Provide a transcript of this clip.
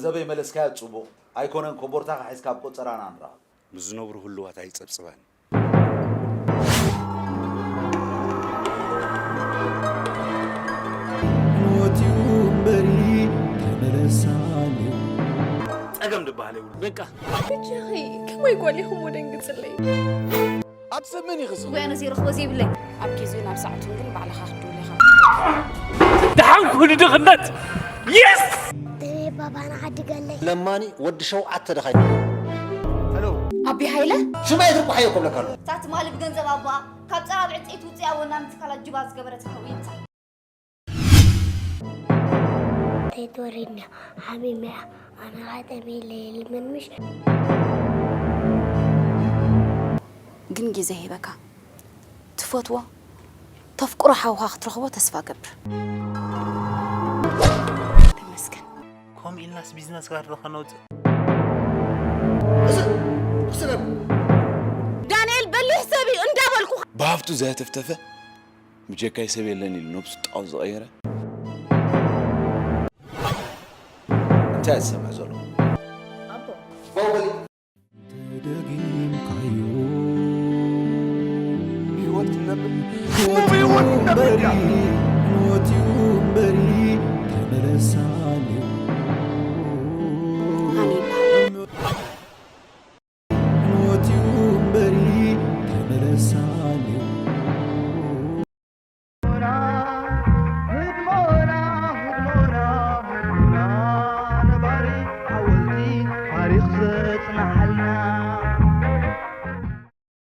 ገንዘበይ መለስካያ ጽቡቕ ኣይኮነን ኮቦርታኻ ሒዝካ ኣብ ቆፀራና ንረኽብ ምዝነብሩ ህልዋት ኣይፀብፅባን ፀገም ድበሃል ይብሉ በቃ እጅኺ ከመይ ጓሊኹም ወደንግፅለይ ኣትሰምኒ ይኽስኽ ወያነ ዘይረኽቦ ዘይብለይ ኣብ ግዜ ናብ ሰዓቱን ግን ባዕልኻ ክትብል ኢኻ ድሓን ኩሉ ድኽነት የስ بابانا عدي قال لي لماني ود شوعة دخل هلو أبي هايلة شو ما يدرك حيكم لك هلا ساعة مالي بجنزة بابا كاب ترى بعت إيه توتي أول نام تكلا جباز قبرت خويت تدوريني حبيبي أنا قاعد أبي ليل من مش جنجي زي بكا تفوتوا تفكروا حوها خطرخوا تسفى قبر كم إلناس بيزنس غير رخنوت دانيال بلي حسابي اندابلكو بهافتو زي تفتفه مجيكا يسبي لني النبس طاو صغيره انت تسمع زلو أبو بابلي بيوت النبل تاريخ زيتنا